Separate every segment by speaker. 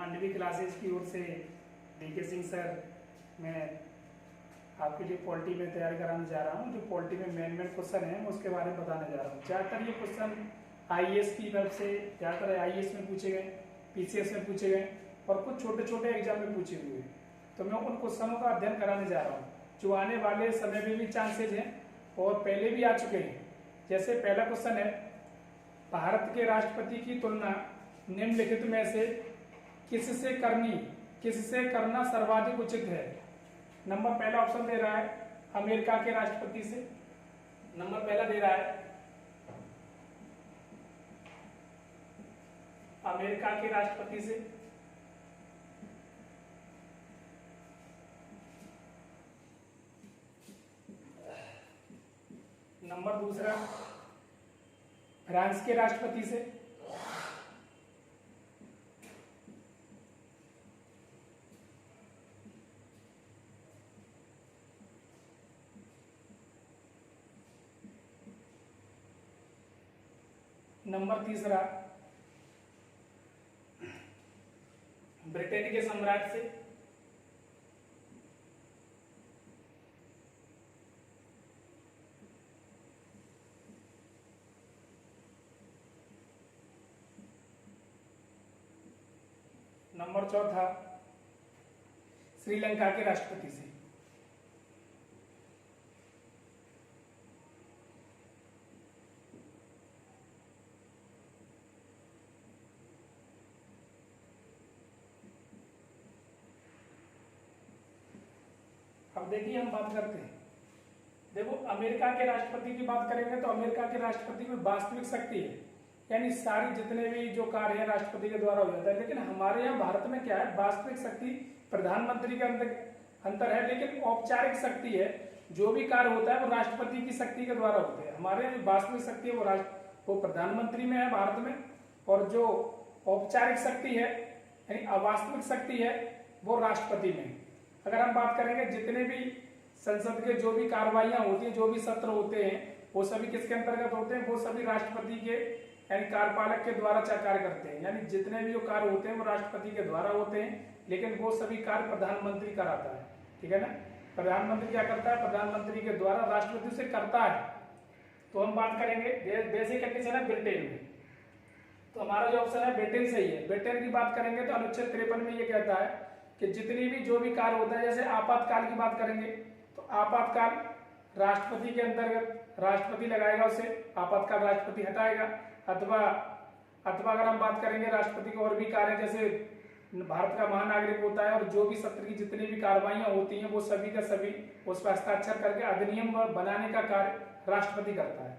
Speaker 1: Mandvi classes की ओर से DK Singh sir, मैं आपके लिए पॉलिटी में तैयारी कराने जा रहा हूँ। जो पॉलिटी में मेन क्वेश्चन है उसके बारे में बताने जा रहा हूँ। ज़्यादातर ये क्वेश्चन आईएएस की तरफ से ज़्यादातर आईएएस में पूछे गए, पीसीएस में पूछे गए और कुछ छोटे छोटे एग्जाम में पूछे हुए। तो मैं उन क्वेश्चनों का अध्ययन कराने जा रहा हूँ जो आने वाले समय में भी चांसेज हैं और पहले भी आ चुके हैं। जैसे पहला क्वेश्चन है, भारत के राष्ट्रपति की तुलना निम्नलिखित में से किससे करना सर्वाधिक उचित है। नंबर पहला ऑप्शन दे रहा है अमेरिका के राष्ट्रपति से, नंबर पहला दे रहा है अमेरिका के राष्ट्रपति से। नंबर दूसरा फ्रांस के राष्ट्रपति से। नंबर तीसरा ब्रिटेन के सम्राट से। नंबर चौथा श्रीलंका के राष्ट्रपति से। अब देखिए हम बात करते हैं, देखो अमेरिका के राष्ट्रपति की बात करेंगे तो अमेरिका के राष्ट्रपति में वास्तविक शक्ति है, यानी सारी जितने भी जो कार्य है राष्ट्रपति के द्वारा हो जाता है। लेकिन हमारे यहाँ भारत में क्या है, वास्तविक शक्ति प्रधानमंत्री के अंतर है, लेकिन औपचारिक शक्ति है, जो भी कार्य होता है वो राष्ट्रपति की शक्ति के द्वारा होते हैं। हमारे यहाँ वास्तविक शक्ति है वो प्रधानमंत्री में है भारत में, और जो औपचारिक शक्ति है यानी अवास्तविक शक्ति है वो राष्ट्रपति में। अगर हम बात करेंगे जितने भी संसद के जो भी कार्रवाइयां होती है, जो भी सत्र होते हैं, वो सभी किसके अंतर्गत होते हैं, वो सभी राष्ट्रपति के यानी कार्यपालक के द्वारा कार्य करते हैं। यानी जितने भी जो कार्य होते हैं वो राष्ट्रपति के द्वारा होते हैं, लेकिन वो सभी कार्य प्रधानमंत्री कराता है। ठीक है ना, प्रधानमंत्री क्या करता है, प्रधानमंत्री के द्वारा राष्ट्रपति से करता है। तो हम बात करेंगे बेसिक कंडीशन है ब्रिटेन में, तो हमारा जो ऑप्शन है ब्रिटेन सही है। ब्रिटेन की बात करेंगे तो अनुच्छेद 53 में ये कहता है कि जितनी भी जो भी कार्य होता है, जैसे आपातकाल की बात करेंगे तो आपातकाल राष्ट्रपति के अंतर्गत राष्ट्रपति लगाएगा, उसे आपातकाल राष्ट्रपति हटाएगा। अथवा अगर हम बात करेंगे राष्ट्रपति के और भी कार्य, जैसे भारत का महानागरिक होता है और जो भी सत्र की जितनी भी कार्रवाइयां होती हैं वो सभी का सभी उस पर हस्ताक्षर करके अधिनियम बनाने का कार्य राष्ट्रपति करता है।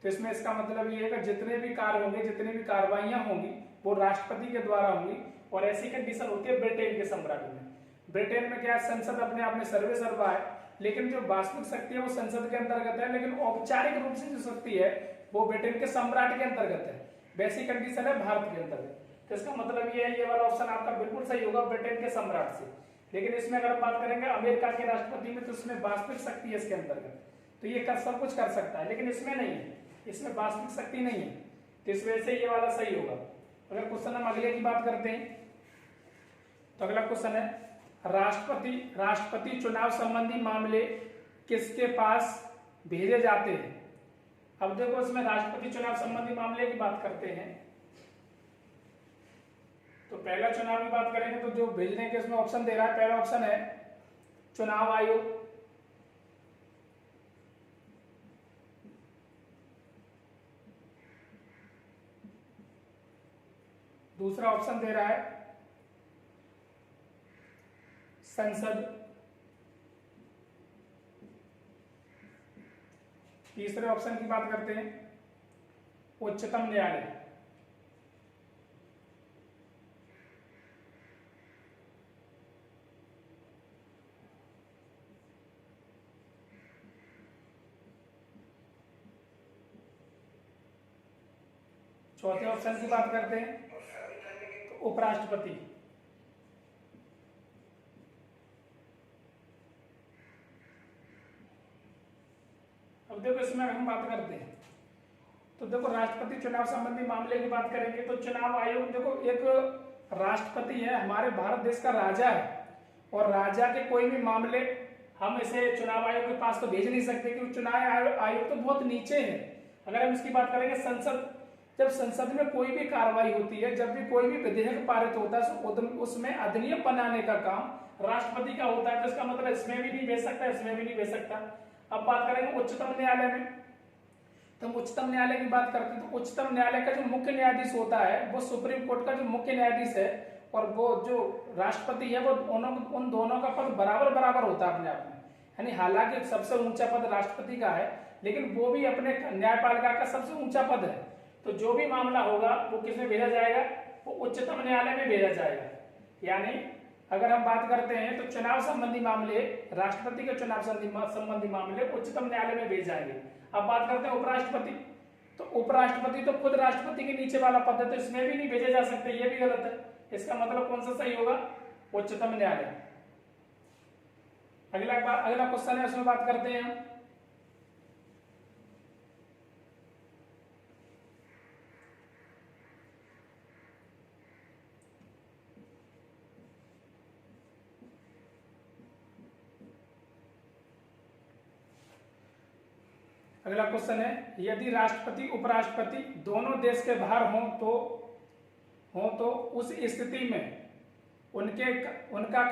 Speaker 1: तो इसमें इसका मतलब ये है कि जितने भी कार्य होंगे, जितनी भी कार्रवाइयां होंगी वो राष्ट्रपति के द्वारा होंगी। और ऐसी कंडीशन होती है ब्रिटेन के सम्राट में। ब्रिटेन में क्या है, संसद अपने आप में सर्वे सर्वा है, लेकिन जो वास्तविक शक्ति है वो संसद के अंतर्गत है, लेकिन औपचारिक रूप से जो शक्ति है वो ब्रिटेन के सम्राट के अंतर्गत है। वैसी कंडीशन है भारत के अंतर्गत। तो इसका मतलब ये है, ये वाला ऑप्शन आपका बिल्कुल सही होगा, ब्रिटेन के सम्राट से। लेकिन इसमें अगर हम बात करेंगे अमेरिका के राष्ट्रपति में, तो इसमें वास्तविक शक्ति है इसके अंतर्गत, तो ये सब कुछ कर सकता है, लेकिन इसमें नहीं है, इसमें वास्तविक शक्ति नहीं है। तो इस वजह से ये वाला सही होगा। अगर क्वेश्चन हम अगले की बात करते हैं तो अगला क्वेश्चन है, राष्ट्रपति चुनाव संबंधी मामले किसके पास भेजे जाते हैं। अब देखो इसमें राष्ट्रपति चुनाव संबंधी मामले की बात करते हैं तो पहला चुनाव की बात करेंगे तो जो भेजने के इसमें ऑप्शन दे रहा है, पहला ऑप्शन है चुनाव आयोग, दूसरा ऑप्शन दे रहा है संसद, तीसरे ऑप्शन की बात करते हैं उच्चतम न्यायालय, चौथे ऑप्शन की बात करते हैं तो उपराष्ट्रपति। अब देखो इसमें हम बात करते हैं तो देखो राष्ट्रपति चुनाव संबंधी मामले की बात करेंगे तो चुनाव आयोग, देखो एक राष्ट्रपति है हमारे भारत देश का राजा है, और राजा के कोई भी मामले हम इसे चुनाव आयोग के पास तो भेज नहीं सकते, क्योंकि चुनाव आयोग तो बहुत नीचे है। अगर हम इसकी बात करेंगे संसद, जब संसद में कोई भी कार्रवाई होती है, जब भी कोई भी विधेयक पारित होता है, तो उसमें अधिनियम बनाने का काम राष्ट्रपति का होता है। तो इसका मतलब इसमें भी नहीं भेज सकता, इसमें भी नहीं भेज सकता। अब बात करेंगे उच्चतम न्यायालय में, तो हम उच्चतम न्यायालय की बात करते हैं। तो उच्चतम न्यायालय का जो मुख्य न्यायाधीश होता है वो सुप्रीम कोर्ट का जो मुख्य न्यायाधीश है, और वो जो राष्ट्रपति है वो उन दोनों का पद बराबर बराबर होता है अपने आप में। यानी हालांकि सबसे ऊंचा पद राष्ट्रपति का है, लेकिन वो भी अपने न्यायपालिका का सबसे ऊंचा पद है। तो जो भी मामला होगा वो किसमें भेजा जाएगा, वो उच्चतम न्यायालय में भेजा जाएगा। यानी अगर हम बात करते हैं तो चुनाव संबंधी मामले, राष्ट्रपति के चुनाव संबंधी मामले उच्चतम न्यायालय में भेज जाएंगे। अब बात करते हैं उपराष्ट्रपति, तो उपराष्ट्रपति तो खुद राष्ट्रपति के नीचे वाला पद है, तो इसमें भी नहीं भेजे जा सकते, ये भी गलत है। इसका मतलब कौन सा सही होगा, उच्चतम न्यायालय। अगला क्वेश्चन है, उसमें बात करते हैं हम। अगला क्वेश्चन है, यदि राष्ट्रपति उपराष्ट्रपति दोनों देश के बाहर हों तो उस स्थिति में उनका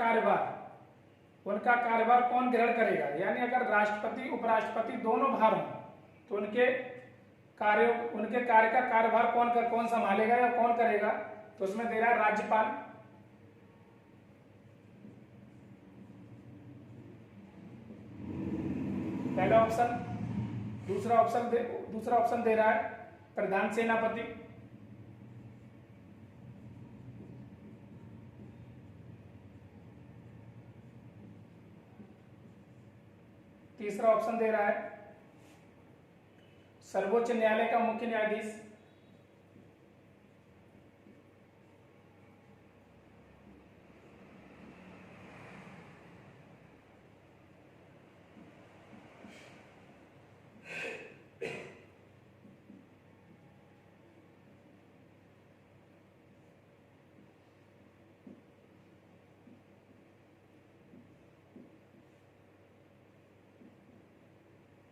Speaker 1: कार्यभार कौन ग्रहण करेगा। यानी अगर राष्ट्रपति उपराष्ट्रपति दोनों बाहर हों तो उनके कार्य का कार्यभार कौन संभालेगा या कौन करेगा। तो उसमें दे रहा है राज्यपाल, पहला ऑप्शन। दूसरा ऑप्शन दे रहा है प्रधान सेनापति, तीसरा ऑप्शन दे रहा है सर्वोच्च न्यायालय का मुख्य न्यायाधीश,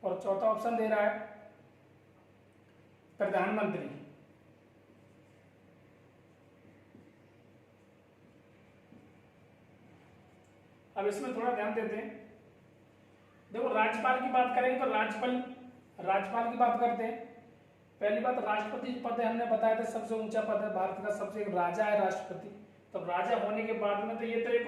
Speaker 1: और चौथा ऑप्शन दे रहा है प्रधानमंत्री। अब इसमें थोड़ा ध्यान देते हैं। देखो राज्यपाल की बात करेंगे तो राज्यपाल की बात करते हैं। पहली बात, राष्ट्रपति पद है, हमने बताया था सबसे ऊंचा पद है भारत का, सबसे राजा है राष्ट्रपति। तो राजा होने के बाद में तो ये तो एक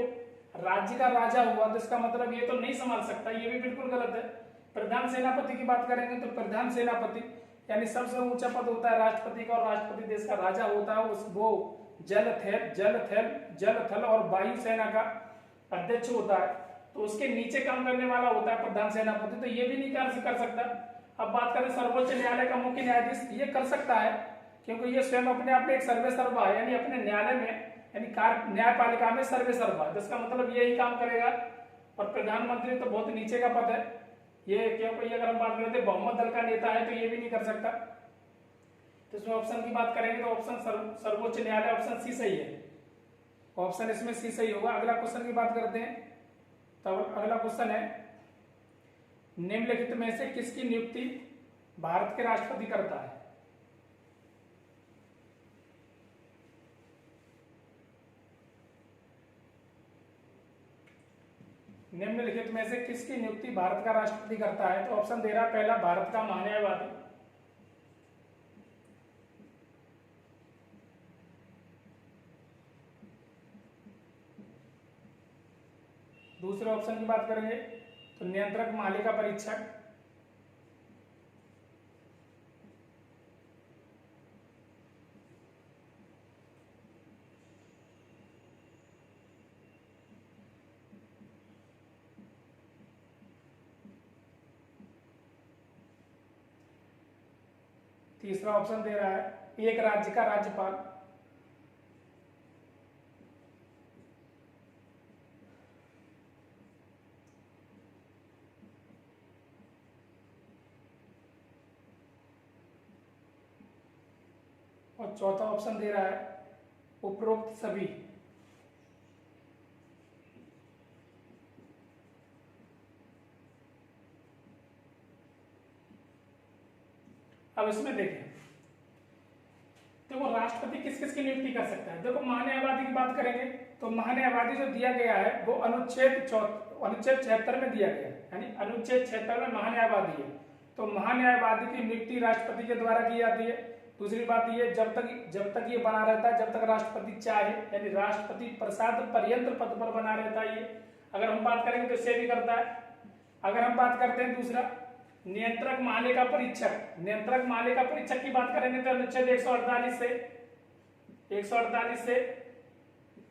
Speaker 1: राज्य का राजा हुआ, तो इसका मतलब ये तो नहीं संभाल सकता, ये भी बिल्कुल गलत है। प्रधान सेनापति की बात करेंगे तो प्रधान सेनापति यानी सबसे ऊंचा पद होता है राष्ट्रपति का, और राष्ट्रपति देश का राजा होता है। वो जल थल और वायु सेना का अध्यक्ष होता है, तो उसके नीचे काम करने वाला होता है प्रधान सेनापति। तो ये भी नहीं कर सकता। अब बात करें सर्वोच्च न्यायालय का मुख्य न्यायाधीश, ये कर सकता है क्योंकि ये स्वयं अपने आप में एक सर्वेसर्वा है, यानी अपने न्यायालय में यानी न्यायपालिका में सर्वेसर्वा है, जिसका मतलब यही काम करेगा। और प्रधानमंत्री तो बहुत नीचे का पद है ये, क्योंकि अगर हम बात करते बहुमत दल का नेता है तो ये भी नहीं कर सकता। तो इसमें ऑप्शन की बात करेंगे तो ऑप्शन सर्वोच्च न्यायालय, ऑप्शन सी सही है। ऑप्शन इसमें सी सही होगा। अगला क्वेश्चन की बात करते हैं। तो अगला क्वेश्चन है, निम्नलिखित में से किसकी नियुक्ति भारत के राष्ट्रपति करता है। निम्नलिखित में से किसकी नियुक्ति भारत का राष्ट्रपति करता है। तो ऑप्शन दे रहा है पहला भारत का महान्यायवादी, दूसरे ऑप्शन की बात करेंगे तो नियंत्रक मालिका परीक्षक, तीसरा ऑप्शन दे रहा है एक राज्य का राज्यपाल, और चौथा ऑप्शन दे रहा है उपरोक्त सभी। अब इसमें देखें, देखो राष्ट्रपति किस किस की नियुक्ति कर सकता है। देखो महान्यायवादी की बात करेंगे तो महान्यायवादी जो दिया गया है वो अनुच्छेद 76 में दिया गया है, यानी अनुच्छेद 76 में महान्यायवादी है। तो महान्यायवादी की नियुक्ति राष्ट्रपति के द्वारा की जाती है। दूसरी बात ये, जब तक ये बना रहता है, जब तक राष्ट्रपति चाहे, यानी राष्ट्रपति प्रसाद पर्यंत पद पर बना रहता है ये। अगर हम बात करेंगे तो इससे भी करता है। अगर हम बात करते हैं दूसरा, नियंत्रक मालिका परीक्षक, नियंत्रक मालिका परीक्षक की बात करेंगे तो अनुच्छेद 148 से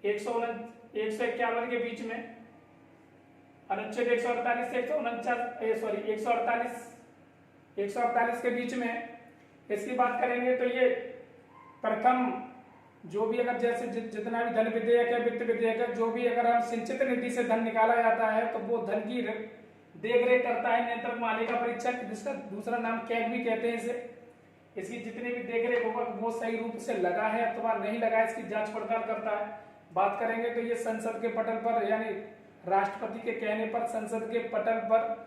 Speaker 1: 151 के बीच में, अनुच्छेद 148 से 148 के बीच में इसकी बात करेंगे तो ये प्रथम जो भी, अगर जैसे जितना भी धन विधेयक है, वित्त विधेयक है, जो भी अगर हम सिंचित निधि से धन निकाला जाता है तो वो धन की देखरेख करता है नियंत्रक मालिका परीक्षक, जिसका दूसरा नाम कैग भी कहते हैं इसे। इसकी जितनी भी देखरेख होगा वो सही रूप से लगा है अथवा नहीं लगा है, इसकी जांच पड़ताल करता है। बात करेंगे तो ये संसद के पटल पर, यानी राष्ट्रपति के कहने पर संसद के पटल पर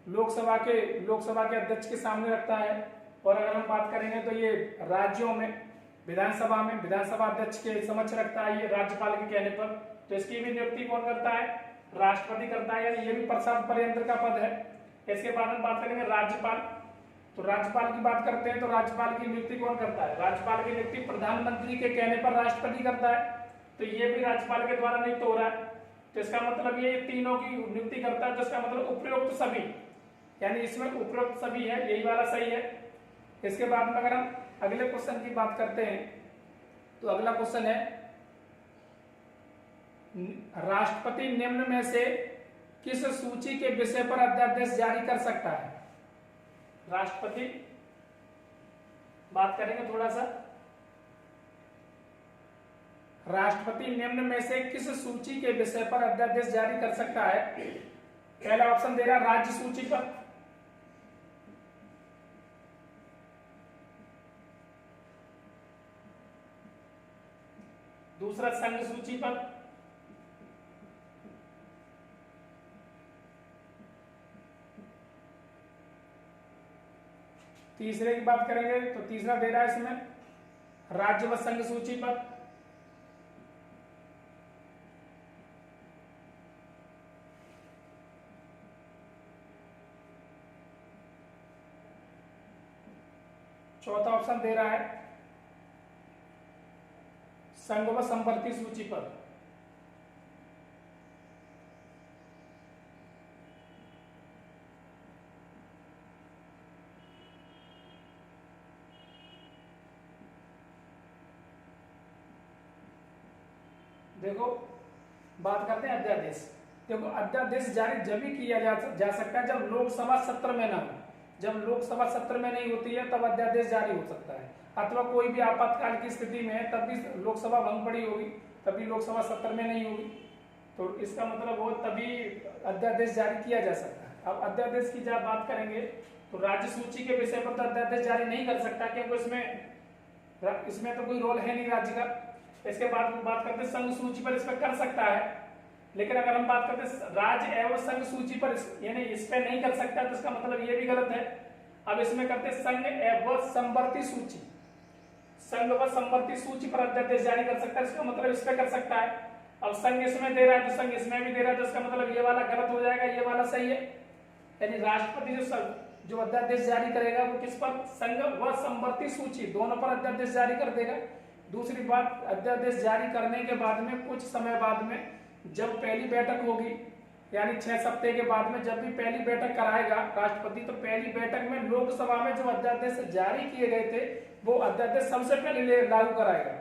Speaker 1: लोकसभा के अध्यक्ष के सामने रखता है। और अगर हम बात करेंगे तो ये राज्यों में विधानसभा अध्यक्ष के समक्ष रखता है, ये राज्यपाल के कहने पर। तो इसकी भी नियुक्ति कौन करता है? राष्ट्रपति करता है, यानी ये भी प्रसाद पर्यंत का पद है। इसके बाद हम बात करेंगे राज्यपाल। तो राज्यपाल की बात करते हैं तो राज्यपाल की नियुक्ति कौन करता है? राज्यपाल की नियुक्ति प्रधानमंत्री के कहने पर राष्ट्रपति करता है। तो ये भी राज्यपाल के द्वारा नियुक्त हो रहा है। तो इसका मतलब ये तीनों की नियुक्ति करता है। तो इसका मतलब उपरोक्त सभी, यानी इसमें उपरोक्त सभी है, यही वाला सही है। इसके बाद में अगर हम अगले क्वेश्चन की बात करते हैं तो अगला क्वेश्चन है, राष्ट्रपति निम्न में से किस सूची के विषय पर अध्यादेश जारी कर सकता है? राष्ट्रपति बात करेंगे थोड़ा सा, राष्ट्रपति निम्न में से किस सूची के विषय पर अध्यादेश जारी कर सकता है? पहला ऑप्शन दे रहा राज्य सूची पर, दूसरा संघ सूची पर, तीसरे की बात करेंगे तो तीसरा दे रहा है इसमें राज्य व संघ सूची पर, चौथा ऑप्शन दे रहा है संघ व संवर्ती सूची पर। देखो बात करते हैं अध्यादेश। देखो अध्यादेश जारी जब भी किया जा सकता है जब लोकसभा सत्र में ना हो। जब लोकसभा सत्र में नहीं होती है तब अध्यादेश जारी हो सकता है, अथवा कोई भी आपातकाल की स्थिति में है तब भी लोकसभा भंग पड़ी होगी, तभी लोकसभा सत्र में नहीं होगी, तो इसका मतलब वो तभी अध्यादेश जारी किया जा सकता है। अब अध्यादेश की जब बात करेंगे तो राज्य सूची के विषय पर तो अध्यादेश जारी नहीं कर सकता, क्योंकि इसमें तो कोई रोल है नहीं राज्य का। इसके बाद बात करते हैं संघ सूची पर, इस पर कर सकता है, लेकिन अगर हम बात करते हैं राज्य एवं संघ सूची पर, यानी इस पे नहीं कर सकता, तो इसका मतलब ये भी गलत है। अब इसमें करते हैं संघ एवं संवर्ती सूची, संघ व संवर्ती सूची पर अध्यादेश जारी कर सकता है, इसका मतलब इस पे कर सकता है। अब संघ इसमें दे रहा है तो संघ इसमें भी दे रहा है, तो इसका मतलब ये वाला गलत हो जाएगा, ये वाला सही है। यानी राष्ट्रपति जो अध्यादेश जारी करेगा वो किस पर? संघ व संवर्ती सूची दोनों पर अध्यादेश जारी कर देगा। दूसरी बात, अध्यादेश जारी करने के बाद में कुछ समय बाद में जब पहली बैठक होगी, यानी 6 सप्ताह के बाद में जब भी पहली बैठक कराएगा राष्ट्रपति, तो पहली बैठक में लोकसभा में जो अध्यादेश जारी किए गए थे वो अध्यादेश सबसे पहले लागू कराएगा।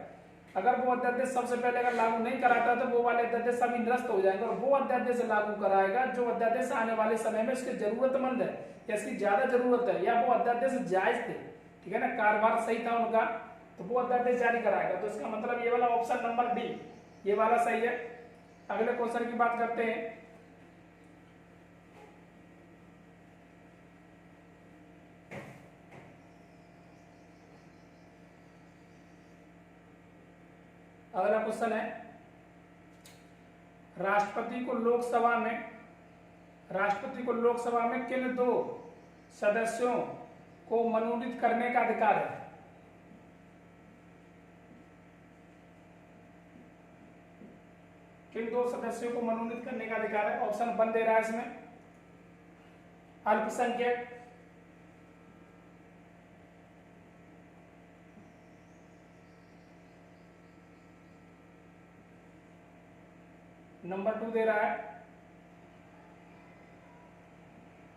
Speaker 1: अगर वो अध्यादेश सबसे पहले अगर लागू नहीं कराता तो वो वाले अध्यादेश सभी निरस्त हो जाएंगे, और वो अध्यादेश लागू कराएगा जो अध्यादेश आने वाले समय में इसकी जरूरतमंद है या इसकी ज्यादा जरूरत है, या वो अध्यादेश जायज थे, ठीक है ना, कारोबार सही था उनका, तो वो अध्यादेश जारी कराएगा। तो इसका मतलब ये वाला ऑप्शन नंबर डी, ये वाला सही है। अगले क्वेश्चन की बात करते हैं। अगला क्वेश्चन है, राष्ट्रपति को लोकसभा में किन 2 सदस्यों को मनोनीत करने का अधिकार है? किन 2 सदस्यों को मनोनीत करने का अधिकार है? ऑप्शन 1 दे रहा है इसमें, अल्पसंख्यक, नंबर 2 दे रहा है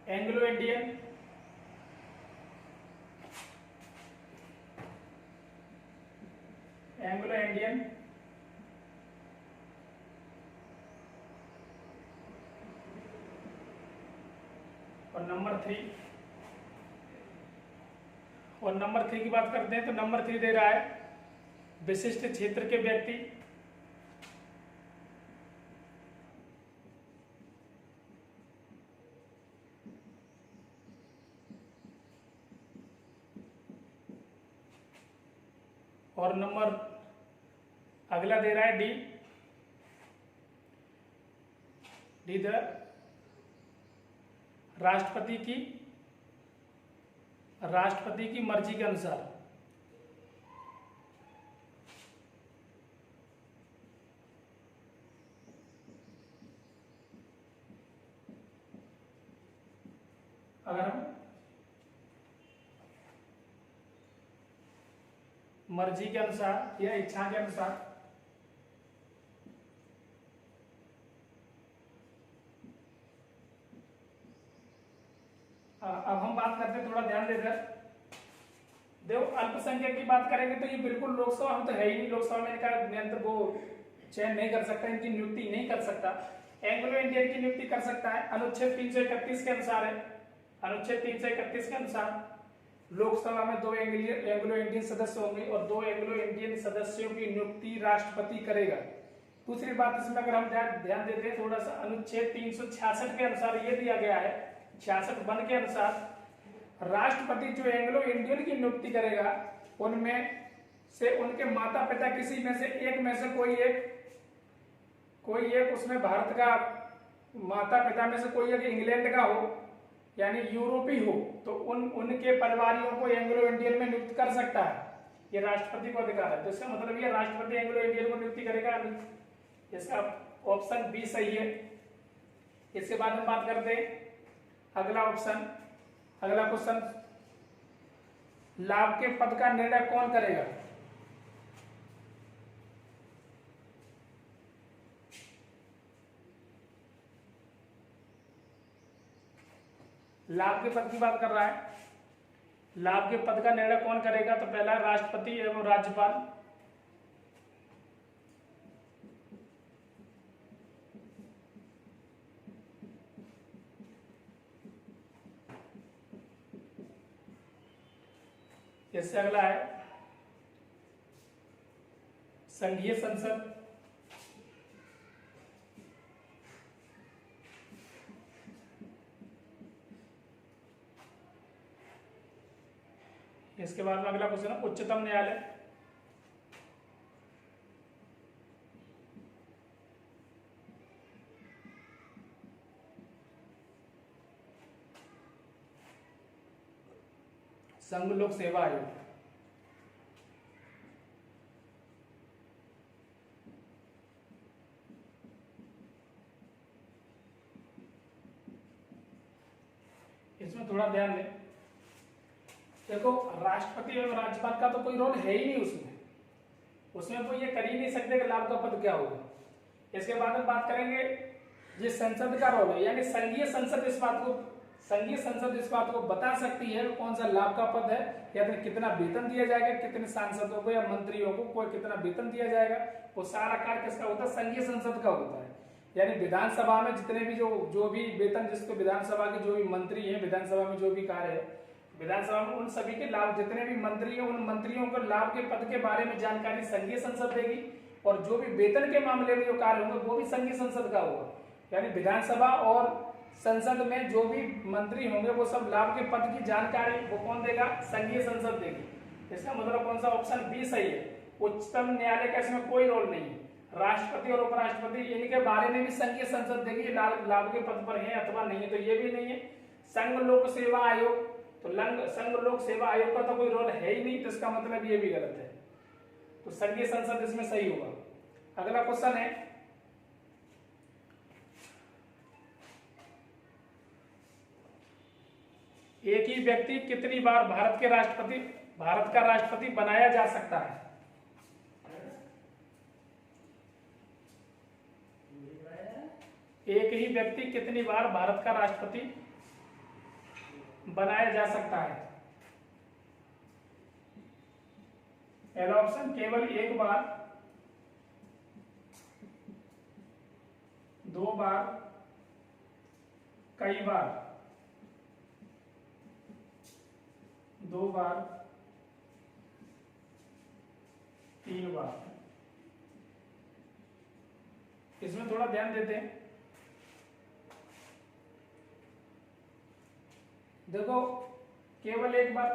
Speaker 1: एंग्लो इंडियन, और नंबर 3 की बात करते हैं तो नंबर 3 दे रहा है विशिष्ट क्षेत्र के व्यक्ति, और नंबर अगला दे रहा है डी द राष्ट्रपति की मर्जी के अनुसार। अगर हम मर्जी के अनुसार या इच्छा के अनुसार अब हम बात करते हैं, थोड़ा ध्यान देकर देखो, अल्पसंख्यक की बात करेंगे तो ये बिल्कुल लोकसभा में तो है ही नहीं, लोकसभा में इनका नियंत्रण वो चयन नहीं कर सकता, इनकी नियुक्ति नहीं कर सकता। एंग्लो इंडियन की नियुक्ति कर सकता है, अनुच्छेद 331 के अनुसार है, अनुच्छेद 331 के अनुसार लोकसभा में 2 एंग्लो इंडियन सदस्य होंगे और 2 एंग्लो इंडियन सदस्यों की नियुक्ति राष्ट्रपति करेगा। दूसरी बात इसमें अगर हम ध्यान देते हैं थोड़ा सा, अनुच्छेद 366 के अनुसार ये दिया गया है, 66(1) के अनुसार राष्ट्रपति जो एंग्लो इंडियन की नियुक्ति करेगा उनमें से उनके माता पिता किसी में से कोई एक उसमें भारत का माता पिता में से कोई एक इंग्लैंड का हो यानी यूरोपीय हो तो उनके परिवारों को एंग्लो इंडियन में नियुक्त कर सकता है, ये राष्ट्रपति को अधिकार है। तो इसका मतलब ये राष्ट्रपति एंग्लो इंडियन को नियुक्ति करेगा, इसका ऑप्शन बी सही है। इसके बाद हम बात करते हैं अगला क्वेश्चन, लाभ के पद का निर्णय कौन करेगा? लाभ के पद की बात कर रहा है, लाभ के पद का निर्णय कौन करेगा? तो पहला राष्ट्रपति एवं राज्यपाल, इससे अगला है संघीय संसद, इसके बाद में अगला क्वेश्चन है उच्चतम न्यायालय, संघ लोक सेवा आयोग, इसमें थोड़ा ध्यान दें। देखो राष्ट्रपति एवं राज्यपाल का तो कोई रोल है ही नहीं उसमें वो ये कर ही नहीं सकते कि लाभ का पद क्या होगा। इसके बाद हम बात करेंगे ये संसद का रोल है, यानी संघीय संसद इस बात को बता सकती है कौन सा लाभ का पद है या फिर कितना वेतन दिया जाएगा, कितने सांसदों को या मंत्रियों को कितना वेतन दिया जाएगा, वो सारा कार्य किसका होता है? संघीय संसद का होता है। यानी विधानसभा में जितने भी जो भी वेतन जिसको विधानसभा के जो भी मंत्री हैं, विधानसभा में जो भी कार्य है विधानसभा में, उन सभी के लाभ, जितने भी मंत्री हैं उन मंत्रियों को लाभ के पद के बारे में जानकारी संघीय संसद देगी और जो भी वेतन के मामले में जो कार्य होंगे वो भी संघीय संसद का होगा। यानी विधानसभा और संसद में जो भी मंत्री होंगे वो सब लाभ के पद की जानकारी वो कौन देगा? संघीय संसद देगी। इसका मतलब कौन सा? ऑप्शन बी सही है। उच्चतम न्यायालय का इसमें कोई रोल नहीं है। राष्ट्रपति और उपराष्ट्रपति इनके बारे में भी संघीय संसद देगी लागू के पद पर है अथवा नहीं है, तो ये भी नहीं है। संघ लोक सेवा आयोग, तो संघ लोक सेवा आयोग का तो कोई रोल है ही नहीं, तो इसका मतलब ये भी गलत है। तो संघीय संसद इसमें सही होगा। अगला क्वेश्चन है, एक ही व्यक्ति कितनी बार भारत का राष्ट्रपति बनाया जा सकता है? एक ही व्यक्ति कितनी बार भारत का राष्ट्रपति बनाया जा सकता है? पहला ऑप्शन केवल एक बार, 2 बार, कई बार, 2 बार, 3 बार। इसमें थोड़ा ध्यान देते हैं। देखो, केवल एक बार,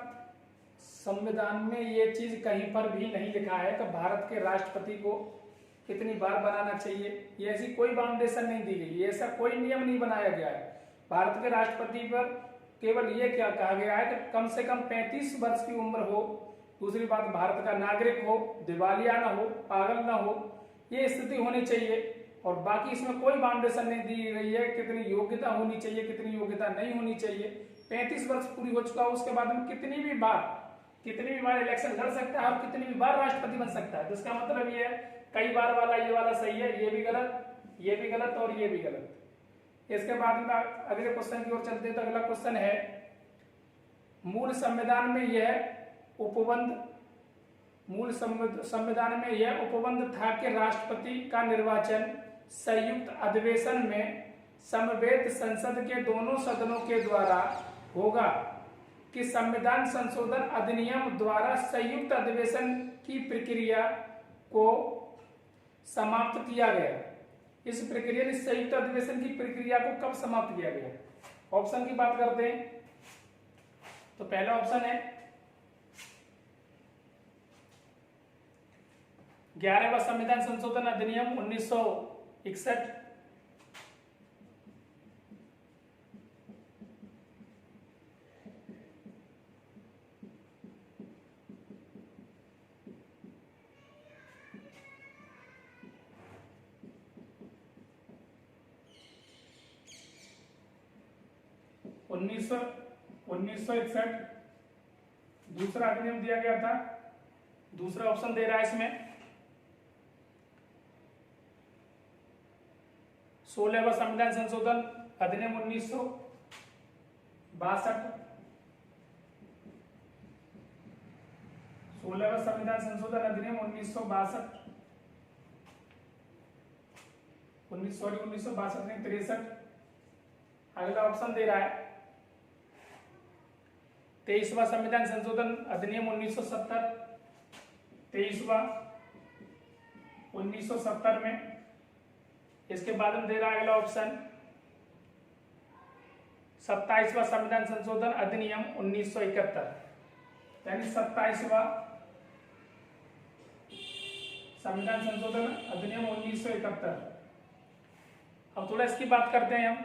Speaker 1: संविधान में ये चीज कहीं पर भी नहीं लिखा है कि भारत के राष्ट्रपति को कितनी बार बनाना चाहिए। ये ऐसी कोई बाउंडेशन नहीं दी गई, ये ऐसा कोई नियम नहीं बनाया गया है। भारत के राष्ट्रपति पर केवल ये क्या कहा गया है कि कम से कम 35 वर्ष की उम्र हो, दूसरी बात भारत का नागरिक हो, दिवालिया ना हो, पागल ना हो, ये स्थिति होनी चाहिए। और बाकी इसमें कोई बाउंडेशन नहीं दी गई है कितनी योग्यता होनी चाहिए, कितनी योग्यता नहीं होनी चाहिए। 35 वर्ष पूरी हो चुका हो, उसके बाद में कितनी भी बार इलेक्शन लड़ सकता है और कितनी भी बार राष्ट्रपति बन सकता है। तो इसका मतलब ये है, कई बार वाला ये वाला सही है, ये भी गलत, ये भी गलत और ये भी गलत। इसके बाद में अगले क्वेश्चन की ओर चलते हैं। तो अगला क्वेश्चन है, मूल संविधान में यह उपबंध था कि राष्ट्रपति का निर्वाचन संयुक्त अधिवेशन में समवेत संसद के दोनों सदनों के द्वारा होगा, कि संविधान संशोधन अधिनियम द्वारा संयुक्त अधिवेशन की प्रक्रिया को समाप्त किया गया। इस प्रक्रिया संयुक्त अधिवेशन की प्रक्रिया को कब समाप्त किया गया? ऑप्शन की बात करते हैं। तो पहला ऑप्शन है 11वां संविधान संशोधन अधिनियम 1961, उन्नीस सौ इकसठ दूसरा अधिनियम दिया गया था। दूसरा ऑप्शन दे रहा है इसमें 16वां संविधान संशोधन अधिनियम 1962, 16वां संविधान संशोधन अधिनियम 1962 नहीं 63। अगला ऑप्शन दे रहा है 23वां संविधान संशोधन अधिनियम 1970, 23वां 1970 में। इसके बाद में दे रहा है अगला ऑप्शन 27वां संविधान संशोधन अधिनियम 1971, यानी 27वां संविधान संशोधन अधिनियम 1971। अब थोड़ा इसकी बात करते हैं हम।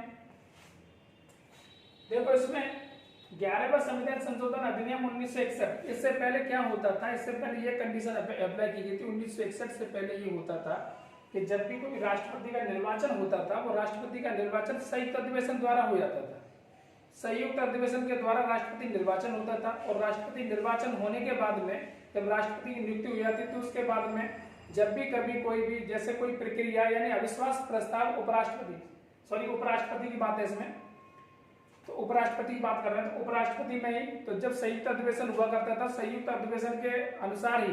Speaker 1: देखो, इसमें 11वां संविधान संशोधन अधिनियम 1961, इससे पहले क्या होता था? इससे पहले ये कंडीशन अप्लाई की गई थी। 1961 से पहले ये होता था कि जब भी कोई राष्ट्रपति का निर्वाचन होता था, वो राष्ट्रपति का निर्वाचन संयुक्त अधिवेशन द्वारा हो जाता था। संयुक्त अधिवेशन के द्वारा राष्ट्रपति निर्वाचन होता था, और राष्ट्रपति निर्वाचन होने के बाद में जब राष्ट्रपति की नियुक्ति हो जाती थी, उसके बाद में जब भी कभी कोई भी जैसे कोई प्रक्रिया यानी अविश्वास प्रस्ताव उपराष्ट्रपति की बात है इसमें, तो उपराष्ट्रपति की बात कर रहे हैं। तो उपराष्ट्रपति में ही तो जब संयुक्त अधिवेशन हुआ करता था, संयुक्त अधिवेशन के अनुसार ही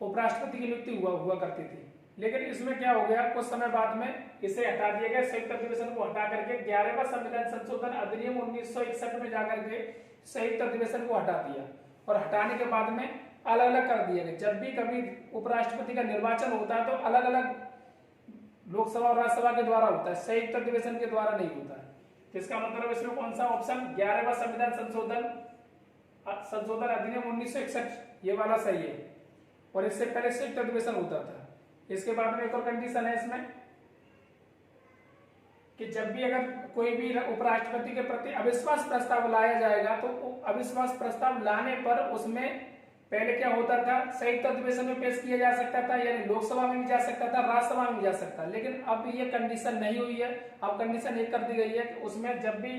Speaker 1: उपराष्ट्रपति की नियुक्ति हुआ करती थी। लेकिन इसमें क्या हो गया, कुछ समय बाद में इसे हटा दिया गया। संयुक्त अधिवेशन को हटा करके 11वां संविधान संशोधन अधिनियम 1961 में जाकर के संयुक्त अधिवेशन को हटा दिया, और हटाने के बाद में अलग अलग कर दिया गया। जब भी कभी उपराष्ट्रपति का निर्वाचन होता है तो अलग अलग लोकसभा और राज्यसभा के द्वारा होता है, संयुक्त अधिवेशन के द्वारा नहीं होता है। तो इसका मतलब इसमें कौन सा ऑप्शन 11वां संविधान संशोधन अधिनियम 1961 ये वाला सही है। और इससे पहले संयुक्त अधिवेशन होता था। इसके बाद में एक और कंडीशन है इसमें कि जब भी अगर कोई भी उपराष्ट्रपति के प्रति अविश्वास प्रस्ताव लाया जाएगा तो अविश्वास प्रस्ताव लाने पर उसमें पहले क्या होता था, संयुक्त अधिवेशन में पेश किया जा सकता था, यानी लोकसभा में भी जा सकता था, राज्यसभा में भी जा सकता, लेकिन अब ये कंडीशन नहीं हुई है। अब कंडीशन एक कर दी गई है कि उसमें जब भी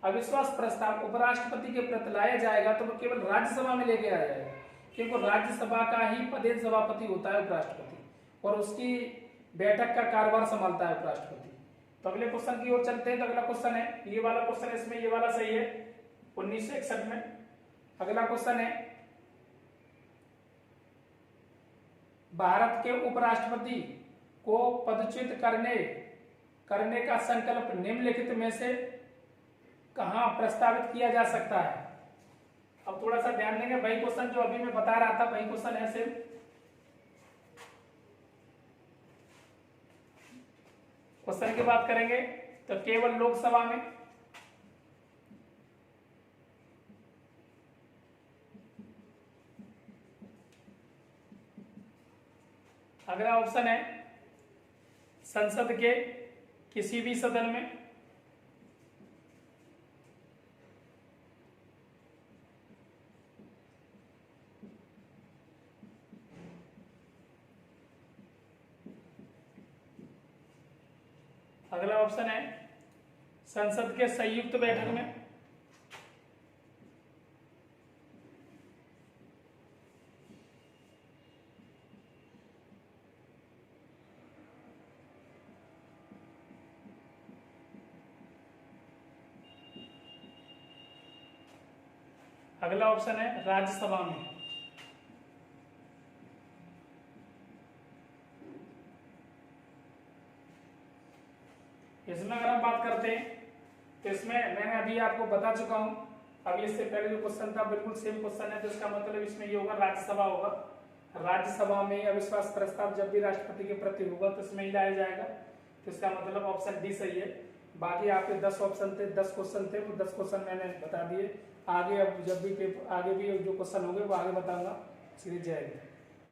Speaker 1: अविश्वास प्रस्ताव उपराष्ट्रपति के प्रति लाया जाएगा तो वो केवल राज्यसभा में लेके आया जाएगा, क्योंकि राज्यसभा का ही प्रदेश सभापति होता है उपराष्ट्रपति, और उसकी बैठक का कार्यभार संभालता है उपराष्ट्रपति। तो अगले क्वेश्चन की ओर चलते हैं। तो अगला क्वेश्चन है, ये वाला क्वेश्चन, इसमें ये वाला सही है 1961 में। अगला क्वेश्चन है, भारत के उपराष्ट्रपति को पदच्युत करने का संकल्प निम्नलिखित में से कहां प्रस्तावित किया जा सकता है। अब थोड़ा सा ध्यान देंगे, वही क्वेश्चन जो अभी मैं बता रहा था वही क्वेश्चन है सिर्फ। क्वेश्चन की बात करेंगे तो केवल लोकसभा में, अगला ऑप्शन है संसद के किसी भी सदन में, अगला ऑप्शन है संसद के संयुक्त बैठक में, अगला ऑप्शन है राज्यसभा में। इसमें अगर हम बात करते हैं तो इसमें मैंने अभी आपको बता चुका हूं, अभी इससे पहले जो क्वेश्चन था बिल्कुल सेम क्वेश्चन है, तो इसका मतलब इसमें ये होगा राज्यसभा होगा। राज्यसभा में अविश्वास प्रस्ताव जब भी राष्ट्रपति के प्रति होगा तो इसमें ही लाया जाएगा, तो इसका मतलब ऑप्शन डी सही है। बाकी आपके 10 ऑप्शन थे, 10 क्वेश्चन थे, वो 10 क्वेश्चन मैंने बता दिए। आगे अब जब भी आगे भी जो क्वेश्चन होंगे वो आगे बताऊंगा। सीरीज जाएगी।